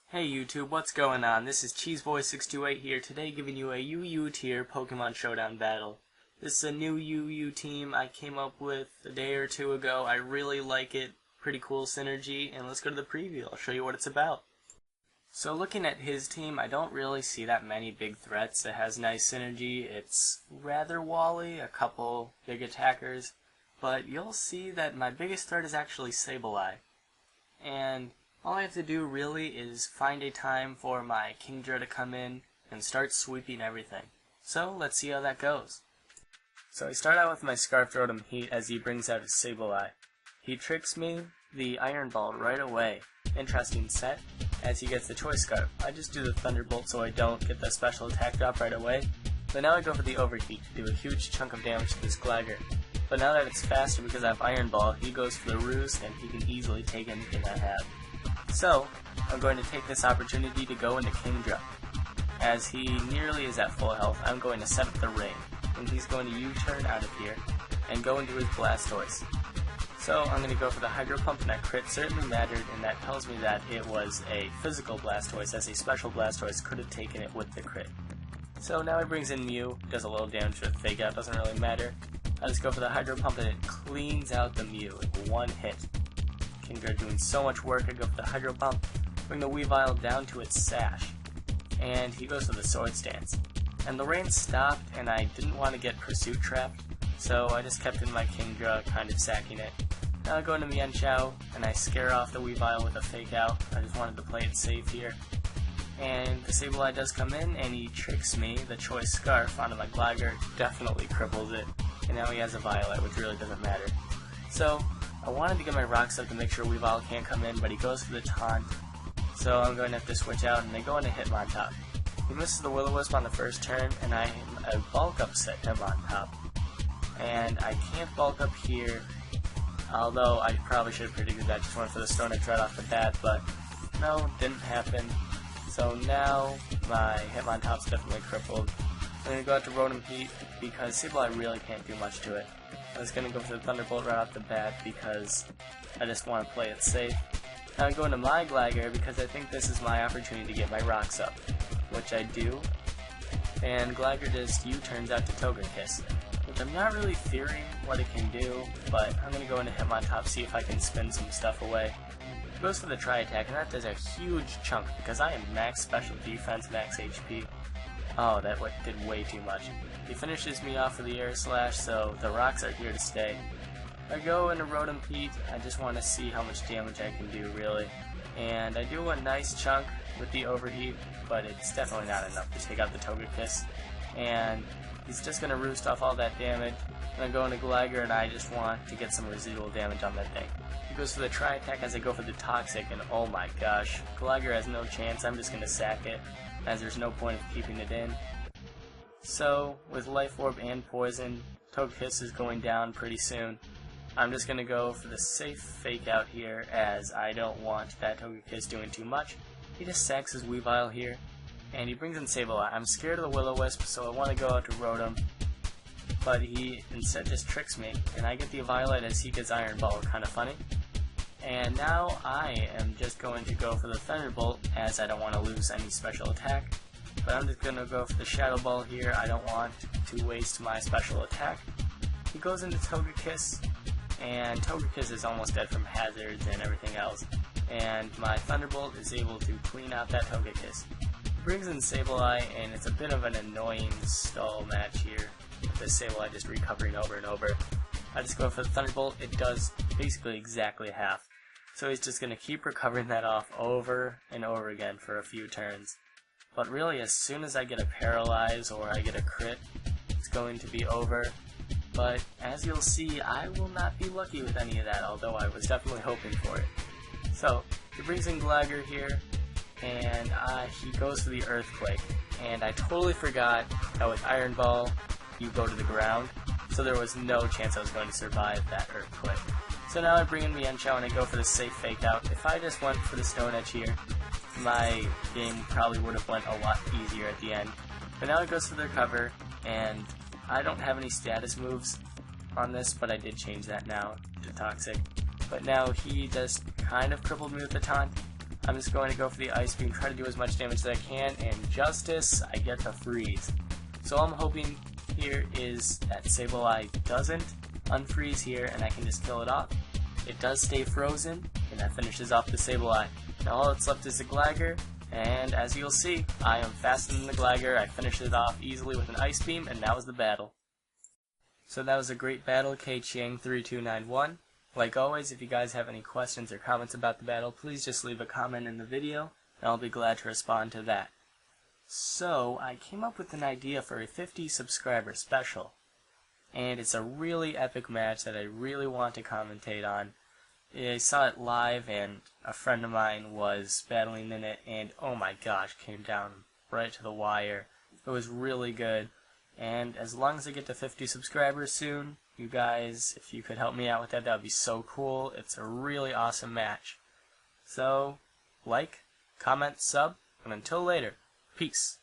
Hey YouTube, what's going on? This is CheeseBoy628 here, today giving you a UU tier Pokemon Showdown battle. This is a new UU team I came up with a day or two ago. I really like it, pretty cool synergy, and let's go to the preview. I'll show you what it's about. So looking at his team, I don't really see that many big threats. It has nice synergy, it's rather wally, a couple big attackers, but you'll see that my biggest threat is actually Sableye. And all I have to do really is find a time for my Kingdra to come in and start sweeping everything. So let's see how that goes. So I start out with my Scarf Rotom Heat as he brings out his Sableye. He tricks me, the Iron Ball, right away. Interesting set, as he gets the Choice Scarf. I just do the Thunderbolt so I don't get the special attack drop right away. But now I go for the Overheat to do a huge chunk of damage to this Gligar. But now that it's faster because I have Iron Ball, he goes for the Roost and he can easily take anything I have. So, I'm going to take this opportunity to go into Kingdra. As he nearly is at full health, I'm going to set up the rain, and he's going to U-turn out of here and go into his Blastoise. So, I'm going to go for the Hydro Pump, and that crit certainly mattered, and that tells me that it was a physical Blastoise, as a special Blastoise could have taken it with the crit. So now he brings in Mew, does a little damage with Fake Out, doesn't really matter. I just go for the Hydro Pump, and it cleans out the Mew in one hit. Kingdra doing so much work. I go for the Hydro Pump, bring the Weavile down to its sash, and he goes for the Swords Dance. And the rain stopped, and I didn't want to get Pursuit trapped, so I just kept in my Kingdra, kind of sacking it. Now I go into Mienshao, and I scare off the Weavile with a Fake Out. I just wanted to play it safe here. And the Sableye does come in, and he tricks me, the Choice Scarf, onto my Gligar, definitely cripples it, and now he has a Violet, which really doesn't matter. So, I wanted to get my Rocks up to make sure Weavile can't come in, but he goes for the Taunt. So I'm going to have to switch out, and I go into Hitmontop. He misses the Will-O-Wisp on the first turn, and I bulk up set Hitmontop. And I can't bulk up here, although I probably should have predicted that. Just went for the Stone Edge right off the bat, but no, didn't happen. So now my Hitmontop's definitely crippled. I'm going to go out to Rotom Heat because Sableye really can't do much to it. I was going to go for the Thunderbolt right off the bat because I just want to play it safe. Now I go into my Gligar because I think this is my opportunity to get my Rocks up, which I do. And Gligar just U-turns out to Togekiss, which I'm not really fearing what it can do, but I'm going to go into Hitmontop, see if I can spin some stuff away. It goes for the Tri-Attack, and that does a huge chunk because I am max special defense, max HP. Oh, that did way too much. He finishes me off with the Air Slash, so the Rocks are here to stay. I go into Rotom Heat, I just want to see how much damage I can do, really. And I do a nice chunk with the Overheat, but it's definitely not enough to take out the Togekiss. And he's just going to roost off all that damage. And I go into Gligar, and I just want to get some residual damage on that thing. He goes for the Tri-Attack as I go for the Toxic, and oh my gosh, Gligar has no chance. I'm just going to sack it, as there's no point of keeping it in. So, with Life Orb and Poison, Togekiss is going down pretty soon. I'm just going to go for the safe Fake Out here, as I don't want that Togekiss doing too much. He just sacks his Weavile here, and he brings in Sableye. I'm scared of the Will-O-Wisp, so I want to go out to Rotom, but he instead just tricks me, and I get the Violet as he gets Iron Ball, kind of funny. And now I am just going to go for the Thunderbolt, as I don't want to lose any special attack. But I'm just going to go for the Shadow Ball here. I don't want to waste my special attack. He goes into Togekiss, and Togekiss is almost dead from hazards and everything else. And my Thunderbolt is able to clean out that Togekiss. He brings in Sableye, and it's a bit of an annoying stall match here, with this Sableye just recovering over and over. I just go for the Thunderbolt. It does basically exactly half. So he's just going to keep recovering that off over and over again for a few turns. But really, as soon as I get a Paralyze or I get a crit, it's going to be over. But as you'll see, I will not be lucky with any of that, although I was definitely hoping for it. So, he brings in Gligar here, and he goes for the Earthquake. And I totally forgot that with Iron Ball, you go to the ground, so there was no chance I was going to survive that Earthquake. So now I bring in Mienshao and I go for the safe Fake Out. If I just went for the Stone Edge here, my game probably would have went a lot easier at the end. But now it goes for the recover, and I don't have any status moves on this, but I did change that now to Toxic. But now he just kind of crippled me with the Taunt. I'm just going to go for the Ice Beam, try to do as much damage as I can, and Justice, I get the freeze. So all I'm hoping here is that Sableye doesn't unfreeze here, and I can just kill it off. It does stay frozen, and that finishes off the Sableye. Now all that's left is the Gligar, and as you'll see, I am faster than the Gligar. I finished it off easily with an Ice Beam, and that was the battle. So that was a great battle, KChiang3291. Like always, if you guys have any questions or comments about the battle, please just leave a comment in the video, and I'll be glad to respond to that. So, I came up with an idea for a 50 subscriber special, and it's a really epic match that I really want to commentate on. I saw it live, and a friend of mine was battling in it, and oh my gosh, came down right to the wire. It was really good, and as long as I get to 50 subscribers soon, you guys, if you could help me out with that, that would be so cool. It's a really awesome match. So, like, comment, sub, and until later, peace.